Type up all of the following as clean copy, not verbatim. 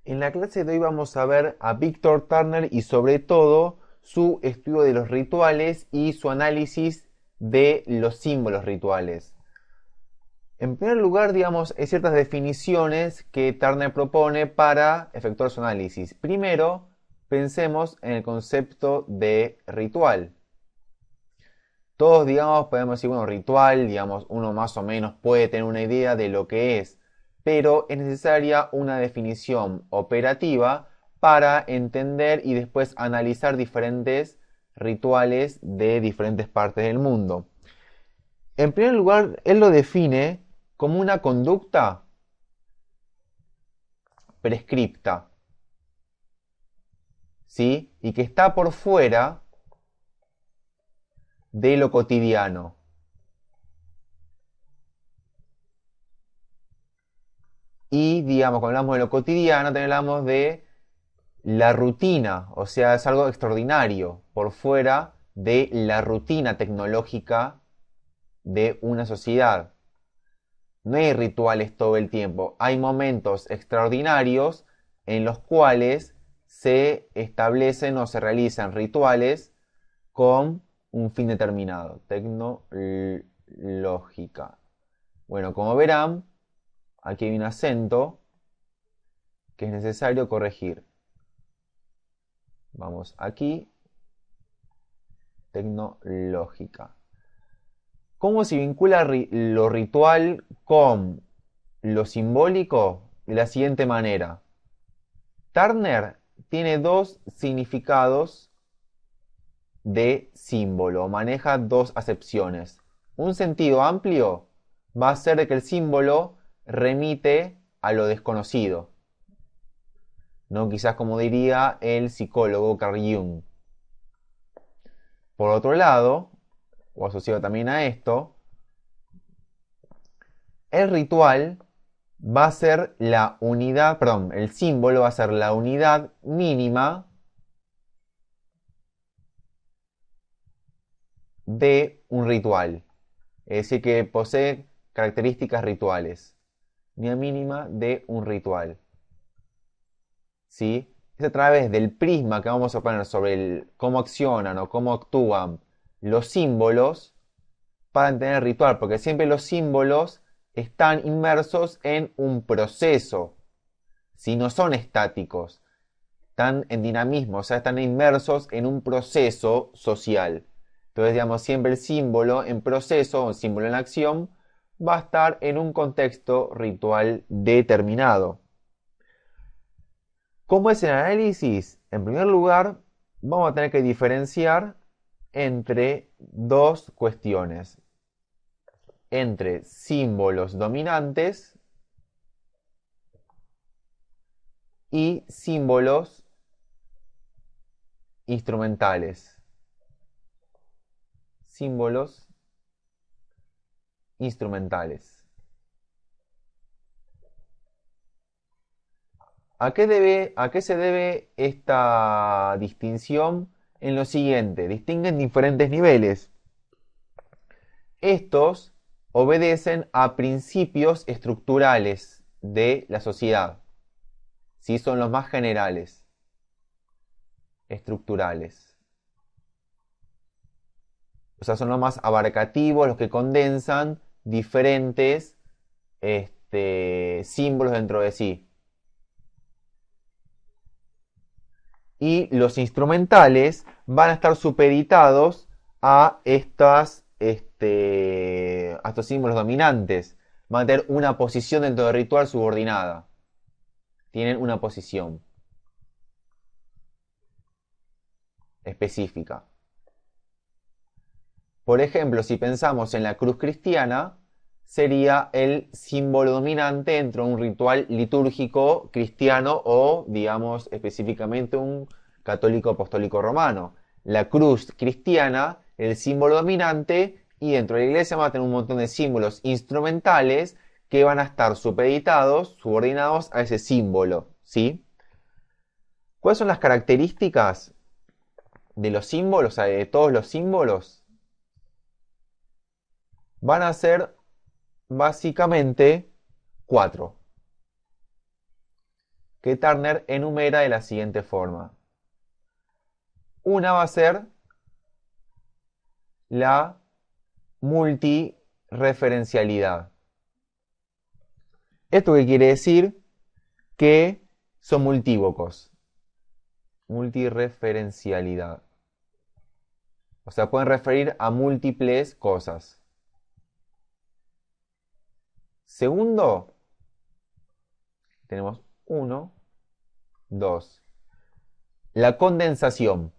En la clase de hoy vamos a ver a Víctor Turner y sobre todo su estudio de los rituales y su análisis de los símbolos rituales. En primer lugar, digamos, hay ciertas definiciones que Turner propone para efectuar su análisis. Primero, pensemos en el concepto de ritual. Todos, digamos, podemos decir, bueno, ritual, digamos, uno más o menos puede tener una idea de lo que es, pero es necesaria una definición operativa para entender y después analizar diferentes rituales de diferentes partes del mundo. En primer lugar, él lo define como una conducta prescripta, ¿sí? Y que está por fuera de lo cotidiano. Y, digamos, cuando hablamos de lo cotidiano, también hablamos de la rutina, o sea, es algo extraordinario, por fuera de la rutina tecnológica de una sociedad. No hay rituales todo el tiempo, hay momentos extraordinarios en los cuales se establecen o se realizan rituales con un fin determinado, tecnológica. Bueno, como verán, aquí hay un acento que es necesario corregir. Vamos aquí, tecnológica. ¿Cómo se vincula lo ritual con lo simbólico? De la siguiente manera. Turner tiene dos significados de símbolo, maneja dos acepciones. Un sentido amplio va a ser de que el símbolo remite a lo desconocido, ¿no? Quizás como diría el psicólogo Carl Jung. Por otro lado, o asociado también a esto, el ritual va a ser la unidad, perdón, el símbolo va a ser la unidad mínima de un ritual. Es decir, que posee características rituales. Unidad mínima de un ritual. ¿Sí? Es a través del prisma que vamos a poner sobre cómo accionan o cómo actúan los símbolos para entender el ritual, porque siempre los símbolos están inmersos en un proceso, si no son estáticos, están en dinamismo, o sea, están inmersos en un proceso social. Entonces, digamos, siempre el símbolo en proceso o el símbolo en acción va a estar en un contexto ritual determinado. ¿Cómo es el análisis? En primer lugar, vamos a tener que diferenciar entre dos cuestiones. Entre símbolos dominantes y símbolos instrumentales. Símbolos instrumentales. ¿A qué se debe esta distinción? En lo siguiente, distinguen diferentes niveles. Estos obedecen a principios estructurales de la sociedad. ¿Sí? Son los más generales, estructurales. O sea, son los más abarcativos, los que condensan diferentes símbolos dentro de sí. Y los instrumentales van a estar supeditados a a estos símbolos dominantes. Van a tener una posición dentro del ritual subordinada. Tienen una posición específica. Por ejemplo, si pensamos en la cruz cristiana, sería el símbolo dominante dentro de un ritual litúrgico cristiano o, digamos, específicamente un católico apostólico romano. La cruz cristiana, el símbolo dominante, y dentro de la iglesia van a tener un montón de símbolos instrumentales que van a estar supeditados, subordinados a ese símbolo, ¿sí? ¿Cuáles son las características de los símbolos, o sea, de todos los símbolos? Van a ser básicamente cuatro, que Turner enumera de la siguiente forma. Una va a ser la multireferencialidad. ¿Esto qué quiere decir? Que son multívocos. Multireferencialidad. O sea, pueden referir a múltiples cosas. Segundo, tenemos 1, 2. La condensación.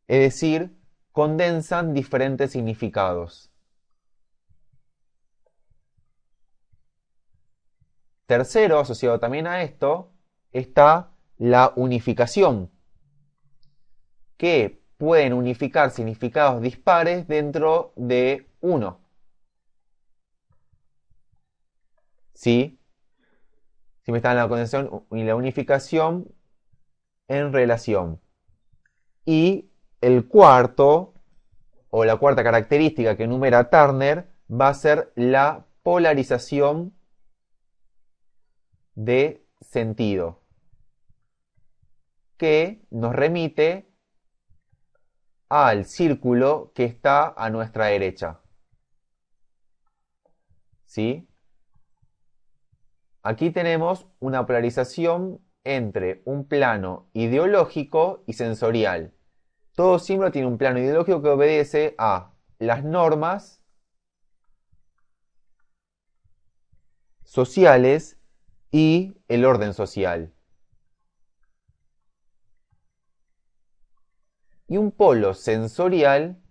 Es decir, condensan diferentes significados. Tercero, asociado también a esto, está la unificación, que pueden unificar significados dispares dentro de uno. ¿Sí? Siempre está la condensación y la unificación en relación. Y el cuarto, o la cuarta característica que enumera Turner, va a ser la polarización de sentido, que nos remite al círculo que está a nuestra derecha. ¿Sí? Aquí tenemos una polarización entre un plano ideológico y sensorial. Todo símbolo tiene un plano ideológico que obedece a las normas sociales y el orden social. Y un polo sensorial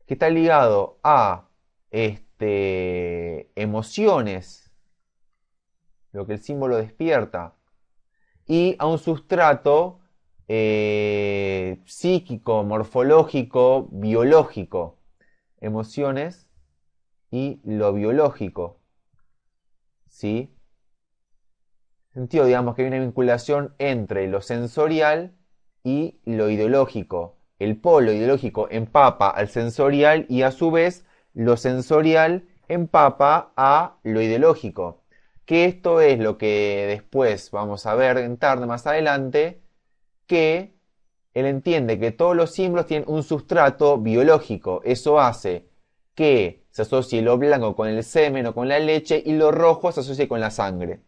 que está ligado a emociones, lo que el símbolo despierta, y a un sustrato psíquico, morfológico, biológico, emociones y lo biológico. ¿Sí? En sentido, digamos que hay una vinculación entre lo sensorial y lo ideológico. El polo ideológico empapa al sensorial y a su vez lo sensorial empapa a lo ideológico. Que esto es lo que después vamos a ver en tarde más adelante, que él entiende que todos los símbolos tienen un sustrato biológico. Eso hace que se asocie lo blanco con el semen o con la leche y lo rojo se asocie con la sangre.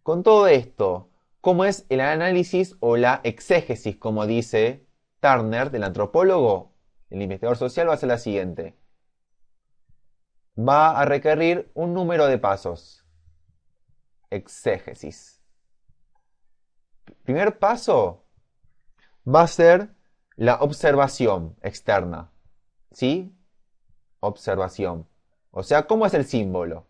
Con todo esto, ¿cómo es el análisis o la exégesis, como dice Turner, del antropólogo? El investigador social va a ser la siguiente. Va a requerir un número de pasos. Exégesis. Primer paso va a ser la observación externa. ¿Sí? Observación. O sea, ¿cómo es el símbolo?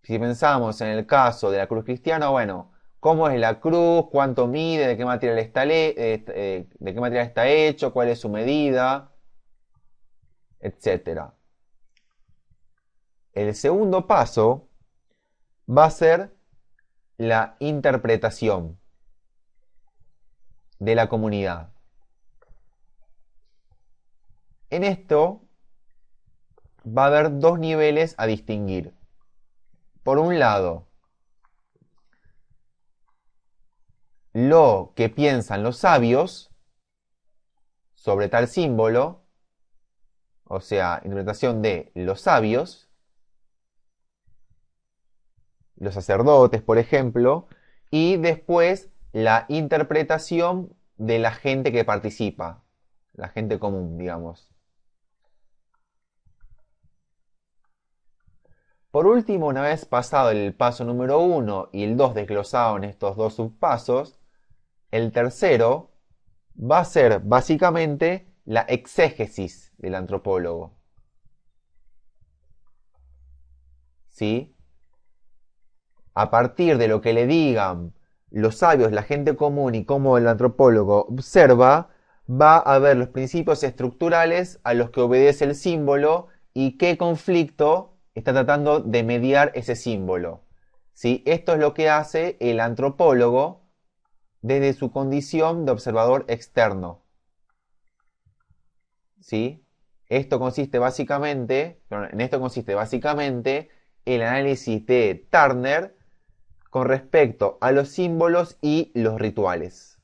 Si pensamos en el caso de la cruz cristiana, bueno, ¿cómo es la cruz? ¿Cuánto mide? ¿De qué material está hecho? ¿Cuál es su medida? Etcétera. El segundo paso va a ser la interpretación de la comunidad. En esto va a haber dos niveles a distinguir. Por un lado, lo que piensan los sabios sobre tal símbolo, o sea, interpretación de los sabios, los sacerdotes, por ejemplo, y después la interpretación de la gente que participa, la gente común, digamos. Por último, una vez pasado el paso número 1 y el 2 desglosado en estos dos subpasos, el tercero va a ser básicamente la exégesis del antropólogo. ¿Sí? A partir de lo que le digan los sabios, la gente común y cómo el antropólogo observa, va a ver los principios estructurales a los que obedece el símbolo y qué conflicto está tratando de mediar ese símbolo. ¿Sí? Esto es lo que hace el antropólogo desde su condición de observador externo. ¿Sí? En esto consiste básicamente el análisis de Turner con respecto a los símbolos y los rituales.